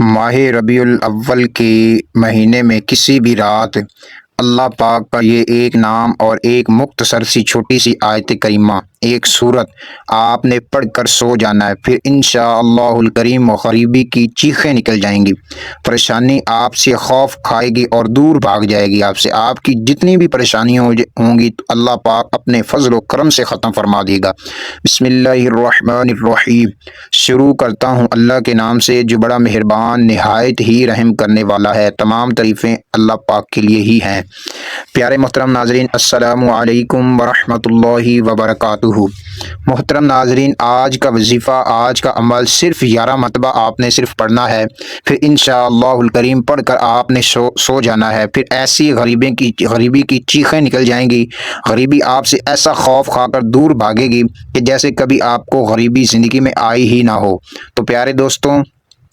ماہ ربیع الاول کے مہینے میں کسی بھی رات اللہ پاک کا یہ ایک نام اور ایک مختصر سی چھوٹی سی آیت کریمہ ایک سورت آپ نے پڑھ کر سو جانا ہے۔ پھر انشاءاللہ الکریم غریبی کی چیخیں نکل جائیں گی، پریشانی آپ سے خوف کھائے گی اور دور بھاگ جائے گی آپ سے۔ آپ کی جتنی بھی پریشانیاں ہوں گی تو اللہ پاک اپنے فضل و کرم سے ختم فرما دے گا۔ بسم اللہ الرحمن الرحیم۔ شروع کرتا ہوں اللہ کے نام سے جو بڑا مہربان نہایت ہی رحم کرنے والا ہے۔ تمام تعریفیں اللہ پاک کے لیے ہی ہیں۔ پیارے محترم ناظرین، السلام علیکم ورحمۃ اللہ وبرکاتہ۔ محترم ناظرین، آج کا وظیفہ، آج کا عمل صرف 11 مرتبہ آپ نے صرف پڑھنا ہے۔ پھر انشاءاللہ الکریم پڑھ کر آپ نے سو جانا ہے۔ پھر ایسی غریبی کی چیخیں نکل جائیں گی، غریبی آپ سے ایسا خوف کھا کر دور بھاگے گی کہ جیسے کبھی آپ کو غریبی زندگی میں آئی ہی نہ ہو۔ تو پیارے دوستوں،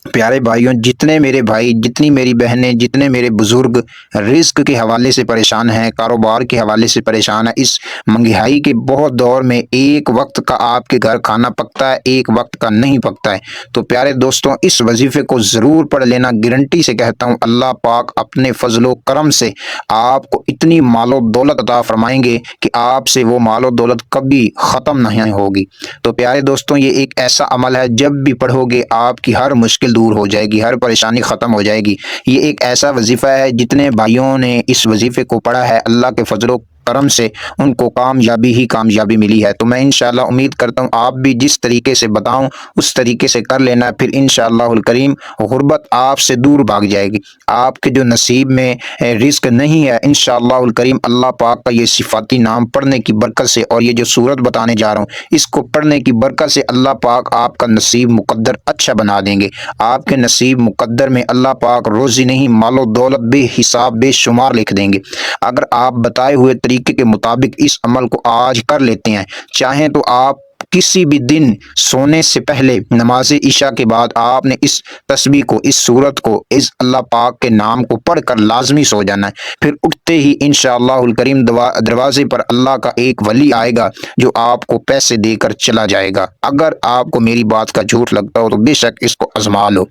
پیارے بھائیوں، جتنے میرے بھائی، جتنی میری بہنیں، جتنے میرے بزرگ رزق کے حوالے سے پریشان ہیں، کاروبار کے حوالے سے پریشان ہیں، اس مہنگائی کے بہت دور میں ایک وقت کا آپ کے گھر کھانا پکتا ہے، ایک وقت کا نہیں پکتا ہے، تو پیارے دوستوں اس وظیفے کو ضرور پڑھ لینا۔ گارنٹی سے کہتا ہوں اللہ پاک اپنے فضل و کرم سے آپ کو اتنی مال و دولت عطا فرمائیں گے کہ آپ سے وہ مال و دولت کبھی ختم نہیں ہوگی۔ تو پیارے دوستوں، یہ ایک ایسا عمل ہے جب بھی پڑھو گے آپ کی ہر مشکل دور ہو جائے گی، ہر پریشانی ختم ہو جائے گی۔ یہ ایک ایسا وظیفہ ہے، جتنے بھائیوں نے اس وظیفے کو پڑھا ہے اللہ کے فضل و کرم سے ان کو کامیابی ہی کامیابی ملی ہے۔ تو میں انشاءاللہ امید کرتا ہوں آپ بھی جس طریقے سے بتاؤں اس طریقے سے کر لینا، پھر انشاءاللہ الکریم غربت آپ سے دور بھاگ جائے گی۔ آپ کے جو نصیب میں رزق نہیں ہے، انشاءاللہ الکریم اللہ پاک کا یہ صفاتی نام پڑھنے کی برکت سے اور یہ جو سورت بتانے جا رہا ہوں اس کو پڑھنے کی برکت سے اللہ پاک آپ کا نصیب مقدر اچھا بنا دیں گے۔ آپ کے نصیب مقدر میں اللہ پاک روزی نہیں، مال و دولت بے حساب بے شمار لکھ دیں گے۔ اگر آپ بتائے ہوئے طریقے کے مطابق اس عمل کو آج کر لیتے ہیں، چاہیں تو آپ کسی بھی دن سونے سے پہلے نماز عشاء کے بعد آپ نے اس تسبیح کو، اس سورت کو، اس اللہ پاک کے نام کو پڑھ کر لازمی سو جانا ہے۔ پھر اٹھتے ہی انشاءاللہ الکریم دروازے پر اللہ کا ایک ولی آئے گا جو آپ کو پیسے دے کر چلا جائے گا۔ اگر آپ کو میری بات کا جھوٹ لگتا ہو تو بے شک اس کو آزما لو۔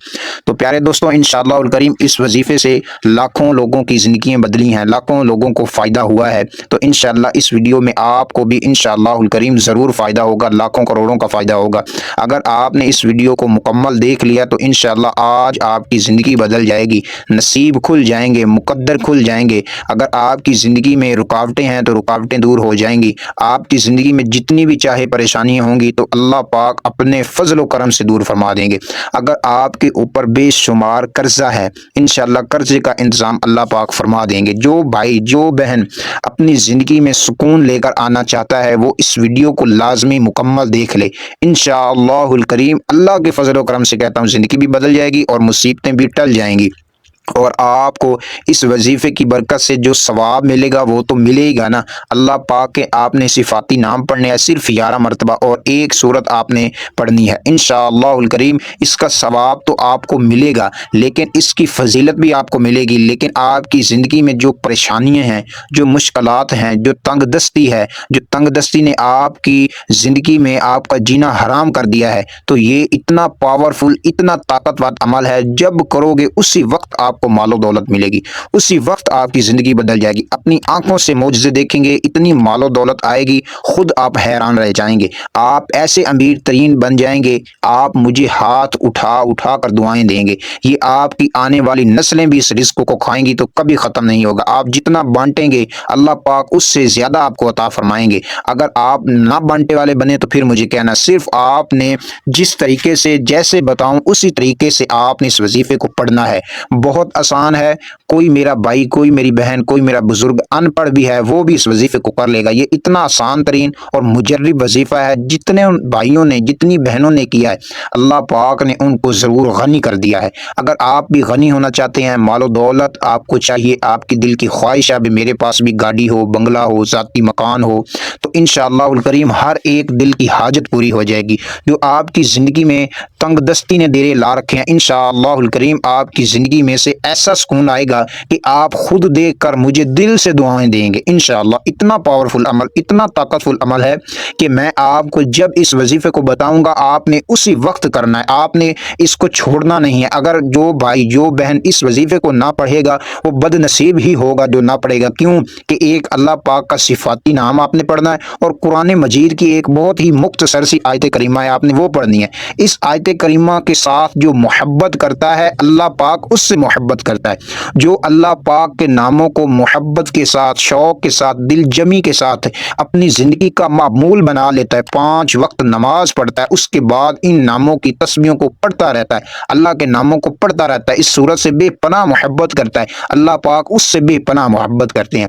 تو پیارے دوستوں انشاءاللہ الکریم اس وظیفے سے لاکھوں لوگوں کی زندگیاں بدلی ہیں، لاکھوں لوگوں کو فائدہ ہوا ہے۔ تو انشاءاللہ اس ویڈیو میں آپ کو بھی انشاءاللہ الکریم ضرور فائدہ ہوگا، لاکھوں کروڑوں کا فائدہ ہوگا۔ اگر آپ نے اس ویڈیو کو مکمل دیکھ لیا تو انشاءاللہ آج آپ کی زندگی بدل جائے گی، نصیب کھل جائیں گے، مقدر کھل جائیں گے۔ اگر آپ کی زندگی میں رکاوٹیں ہیں تو رکاوٹیں دور ہو جائیں گی۔ آپ کی زندگی میں جتنی بھی چاہے پریشانیاں ہوں گی تو اللہ پاک اپنے فضل و کرم سے دور فرما دیں گے۔ اگر آپ کے اوپر بے شمار قرضہ ہے، انشاءاللہ قرضے کا انتظام اللہ پاک فرما دیں گے۔ جو بھائی، جو بہن اپنی زندگی میں سکون لے کر آنا چاہتا ہے وہ اس ویڈیو کو لازمی مکمل دیکھ لے۔ انشاءاللہ الکریم اللہ کے فضل و کرم سے کہتا ہوں زندگی بھی بدل جائے گی اور مصیبتیں بھی ٹل جائیں گی، اور آپ کو اس وظیفے کی برکت سے جو ثواب ملے گا وہ تو ملے گا نا۔ اللہ پاک کے آپ نے صفاتی نام پڑھنے ہیں صرف 11 مرتبہ اور ایک سورت آپ نے پڑھنی ہے۔ انشاءاللہ الکریم اس کا ثواب تو آپ کو ملے گا، لیکن اس کی فضیلت بھی آپ کو ملے گی۔ لیکن آپ کی زندگی میں جو پریشانیاں ہیں، جو مشکلات ہیں، جو تنگ دستی ہے، جو تنگ دستی نے آپ کی زندگی میں آپ کا جینا حرام کر دیا ہے، تو یہ اتنا پاورفل، اتنا طاقتور عمل ہے، جب کرو گے اسی وقت آپ کو مال و دولت ملے گی، اسی وقت آپ کی زندگی بدل جائے گی۔ اپنی آنکھوں سے معجزے دیکھیں گے، اتنی مال و دولت آئے گی، خود آپ حیران رہ جائیں گے۔ آپ ایسے امیر ترین بن جائیں گے، آپ مجھے ہاتھ اٹھا اٹھا کر دعائیں دیں گے۔ یہ آپ کی آنے والی نسلیں بھی اس رزق کو کھائیں گی تو کبھی ختم نہیں ہوگا۔ آپ جتنا بانٹیں گے اللہ پاک اس سے زیادہ آپ کو عطا فرمائیں گے۔ اگر آپ نہ بانٹے والے بنے تو پھر مجھے کہنا، صرف آپ نے جس طریقے سے جیسے بتاؤں اسی طریقے سے آپ نے اس وظیفے کو پڑھنا ہے۔ بہت آسان ہے، کوئی میرا بھائی، کوئی میری بہن، کوئی میرا بزرگ ان پڑھ بھی ہے وہ بھی اس وظیفے کو کر لے گا۔ یہ اتنا آسان ترین اور مجرب وظیفہ ہے، جتنے بھائیوں نے، جتنی بہنوں نے کیا ہے اللہ پاک نے ان کو ضرور غنی کر دیا ہے۔ اگر آپ بھی غنی ہونا چاہتے ہیں، مال و دولت آپ کو چاہیے، آپ کی دل کی خواہش ہے بھی میرے پاس بھی گاڑی ہو، بنگلہ ہو، ذاتی مکان ہو، تو انشاءاللہ الکریم ہر ایک دل کی حاجت پوری ہو جائے گی۔ جو آپ کی زندگی میں تنگ دستی نے ڈیرے لا رکھے ہیں، انشاءاللہ الکریم آپ کی زندگی میں سے سے ایسا سکون آئے گا کہ آپ خود دیکھ کر مجھے دل سے دعائیں دیں گے انشاءاللہ۔ اتنا پاورفل عمل، اتنا طاقتفل عمل ہے کہ میں آپ کو جب اس وظیفے کو بتاؤں گا آپ نے اسی وقت کرنا ہے، آپ نے اس کو چھوڑنا نہیں ہے۔ اگر جو بھائی جو بہن اس وظیفے کو نہ پڑھے گا وہ بد نصیب ہی ہوگا جو نہ پڑھے گا۔ کیوں کہ ایک اللہ پاک کا صفاتی نام آپ نے پڑھنا ہے اور قرآن مجید کی ایک بہت ہی مختصر سی آیت کریمہ ہے، آپ نے وہ پڑھنی ہے۔ اس آیت کریمہ کے ساتھ جو محبت کرتا ہے اللہ پاک اس سے محبت کرتا ہے۔ جو اللہ پاک کے ناموں کو محبت کے ساتھ، شوق کے ساتھ، دل جمی کے ساتھ اپنی زندگی کا معمول بنا لیتا ہے، 5 وقت نماز پڑھتا ہے، اس کے بعد ان ناموں کی تسبیحوں کو پڑھتا رہتا ہے، اللہ کے ناموں کو پڑھتا رہتا ہے، اس صورت سے بے پناہ محبت کرتا ہے، اللہ پاک اس سے بے پناہ محبت کرتے ہیں۔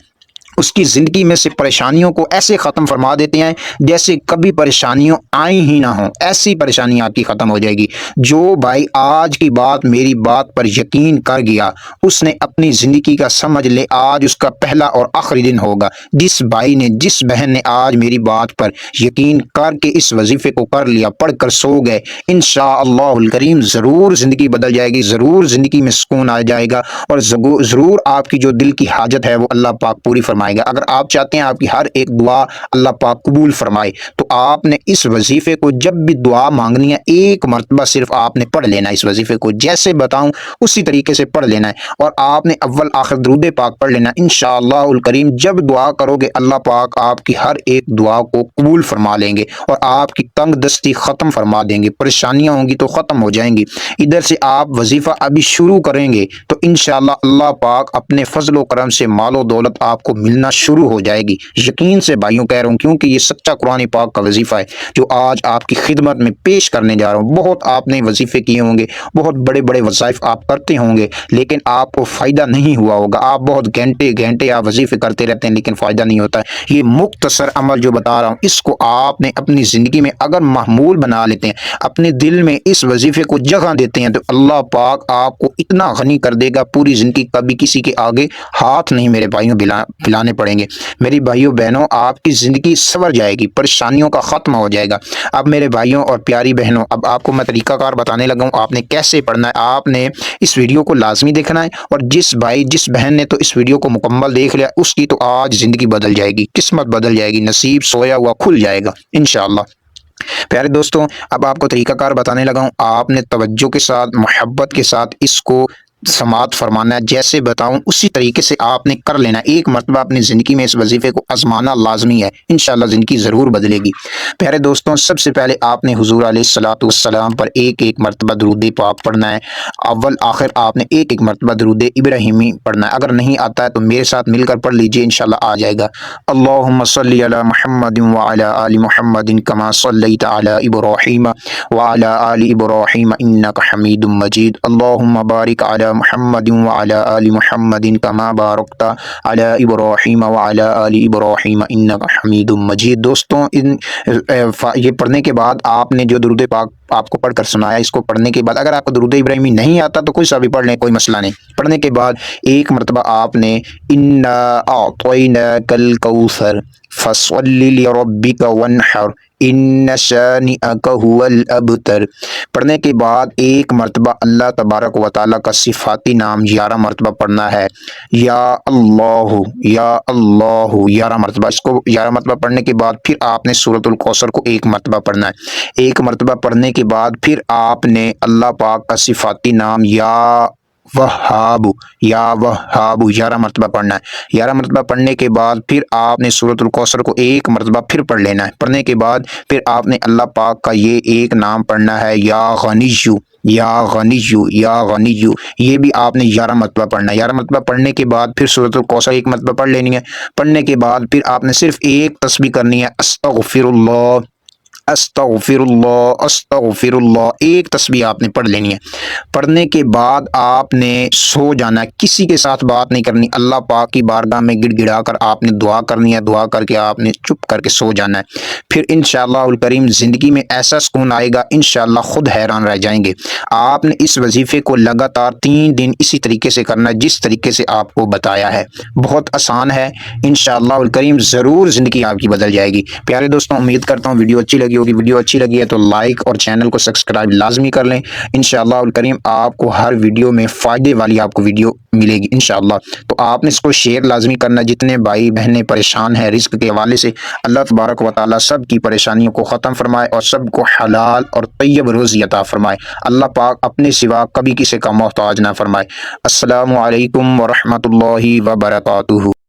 اس کی زندگی میں سے پریشانیوں کو ایسے ختم فرما دیتے ہیں جیسے کبھی پریشانیوں آئی ہی نہ ہوں، ایسی پریشانی آپ کی ختم ہو جائے گی۔ جو بھائی آج کی بات میری بات پر یقین کر گیا اس نے اپنی زندگی کا سمجھ لے آج اس کا پہلا اور آخری دن ہوگا۔ جس بھائی نے، جس بہن نے آج میری بات پر یقین کر کے اس وظیفے کو کر لیا، پڑھ کر سو گئے، انشاءاللہ الکریم ضرور زندگی بدل جائے گی، ضرور زندگی میں سکون آ جائے گا اور ضرور آپ کی جو دل کی حاجت ہے وہ اللہ پاک پوری فرمائے گا۔ اگر آپ چاہتے ہیں آپ کی ہر ایک دعا اللہ پاک قبول فرمائے تو آپ نے اس وظیفے کو جب بھی دعا مانگنی ہے ایک مرتبہ صرف آپ نے پڑھ لینا ہے، اس وظیفے کو جیسے بتاؤں اسی طریقے سے پڑھ لینا ہے اور آپ نے اول آخر درود پاک پڑھ لینا ہے۔ انشاءاللہ الکریم جب دعا کرو گے اللہ پاک آپ کی ہر ایک دعا کو قبول فرما لیں گے اور آپ کی تنگ دستی ختم فرما دیں گے، پریشانیاں ہوں گی تو ختم ہو جائیں گی۔ ادھر سے آپ وظیفہ ابھی شروع کریں گے تو انشاءاللہ اللہ پاک اپنے فضل و کرم سے مال و دولت آپ کو ملنا شروع ہو جائے گی۔ یقین سے بھائیوں کہہ رہا ہوں کیونکہ یہ سچا قرآن پاک کا وظیفہ ہے جو آج آپ کی خدمت میں پیش کرنے جا رہا ہوں۔ بہت آپ نے وظیفے کیے ہوں گے، بہت بڑے بڑے وظائف آپ کرتے ہوں گے لیکن آپ کو فائدہ نہیں ہوا ہوگا، آپ بہت گھنٹے گھنٹے آپ وظیفے کرتے رہتے ہیں لیکن فائدہ نہیں ہوتا ہے۔ یہ مختصر عمل جو بتا رہا ہوں اس کو آپ نے اپنی زندگی میں اگر معمول بنا لیتے ہیں، اپنے دل میں اس وظیفے کو جگہ دیتے ہیں تو اللہ پاک آپ کو اتنا غنی کر دے گا پوری زندگی کبھی کسی کے آگے ہاتھ نہیں میرے بھائیوں پھیلانے پڑیں گے۔ میری بھائیوں بہنوں آپ کی زندگی سنور جائے گی، پریشانیوں کا ختم ہو جائے گا۔ اب میرے بھائیوں اور پیاری بہنوں اب آپ کو میں طریقہ کار بتانے لگا ہوں آپ نے کیسے پڑھنا ہے۔ آپ نے اس ویڈیو کو لازمی دیکھنا ہے اور جس بھائی جس بہن نے تو اس ویڈیو کو مکمل دیکھ لیا اس کی تو آج زندگی بدل جائے گی، قسمت بدل جائے گی، نصیب سویا ہوا کھل جائے گا انشاءاللہ۔ پیارے دوستوں اب آپ کو طریقہ کار بتانے لگا ہوں، آپ نے توجہ کے ساتھ محبت کے ساتھ اس کو سماعت فرمانا ہے، جیسے بتاؤں اسی طریقے سے آپ نے کر لینا ہے۔ ایک مرتبہ اپنی زندگی میں اس وظیفے کو آزمانا لازمی ہے، انشاءاللہ زندگی ضرور بدلے گی۔ پیارے دوستوں سب سے پہلے آپ نے حضور علیہ الصلوۃ والسلام پر ایک ایک مرتبہ درود پاک پڑھنا ہے، اول آخر آپ نے ایک ایک مرتبہ درود ابراہیمی پڑھنا ہے۔ اگر نہیں آتا ہے تو میرے ساتھ مل کر پڑھ لیجئے، انشاءاللہ آ جائے گا۔ اللہم صلی علی محمد وعلی آل محمد کما صلیت علی ابراہیم وعلی آل ابراہیم انک حمید مجید، اللہم بارک علی محمد وعلی آل محمد کما بارکت علی ابراہیم وعلی آل ابراہیم انک حمید مجید۔ دوستوں یہ پڑھنے کے بعد آپ نے جو درود پاک آپ کو پڑھ کر سنایا اس کو پڑھنے کے بعد اگر آپ کو درود ابراہیمی نہیں آتا تو کوئی سا بھی پڑھ لیں، کوئی مسئلہ نہیں۔ پڑھنے کے بعد ایک مرتبہ آپ نے انا اعطیناک الکوثر فصل لربک وانحر ان شانئک هو الابتر پڑھنے کے بعد ایک مرتبہ اللہ تبارک و تعالیٰ کا صفاتی نام 11 مرتبہ پڑھنا ہے، یا اللہ 11 مرتبہ۔ اس کو 11 مرتبہ پڑھنے کے بعد پھر آپ نے سورۃ الکوثر کو ایک مرتبہ پڑھنا ہے۔ ایک مرتبہ پڑھنے کے بعد پھر آپ نے اللہ پاک کا صفاتی نام یا وہاب 11 مرتبہ پڑھنا ہے۔ 11 مرتبہ پڑھنے کے بعد پھر آپ نے سورۃ الکوثر کو ایک مرتبہ پھر پڑھ لینا ہے۔ پڑھنے کے بعد پھر آپ نے اللہ پاک کا یہ ایک نام پڑھنا ہے، یا غنیو یا غنیو یا غنیو، یہ بھی آپ نے 11 مرتبہ پڑھنا ہے۔ 11 مرتبہ پڑھنے کے بعد پھر سورۃ الکوثر ایک مرتبہ پڑھ لینی ہے۔ پڑھنے کے بعد پھر آپ نے صرف ایک تسبیح کرنی ہے، استغفر اللہ استغفر اللہ استغفر اللہ، ایک تسبیح آپ نے پڑھ لینی ہے۔ پڑھنے کے بعد آپ نے سو جانا ہے، کسی کے ساتھ بات نہیں کرنی، اللہ پاک کی بارگاہ میں گڑ گڑا کر آپ نے دعا کرنی ہے، دعا کر کے آپ نے چپ کر کے سو جانا ہے۔ پھر انشاءاللہ الکریم زندگی میں ایسا سکون آئے گا انشاءاللہ خود حیران رہ جائیں گے۔ آپ نے اس وظیفے کو لگاتار 3 دن اسی طریقے سے کرنا ہے جس طریقے سے آپ کو بتایا ہے، بہت آسان ہے، انشاءاللہ الکریم ضرور زندگی آپ کی بدل جائے گی۔ پیارے دوستوں امید کرتا ہوں ویڈیو اچھی لگی ہوگی۔ ویڈیو اچھی لگی ہے تو لائک اور چینل کو سبسکرائب لازمی کر لیں۔ انشاءاللہ الکریم آپ کو ہر ویڈیو میں فائدے والی آپ کو ویڈیو ملے گی انشاءاللہ۔ تو آپ نے اس کو شیئر لازمی کرنا، جتنے بھائی بہنیں پریشان ہیں رزق کے حوالے سے، اللہ تبارک و تعالیٰ سب کی پریشانیوں کو ختم فرمائے اور سب کو حلال اور طیب روزی عطا فرمائے۔ اللہ پاک اپنے سوا کبھی کسی کا محتاج نہ فرمائے۔ السلام علیکم ورحمۃ اللہ وبرکاتہ۔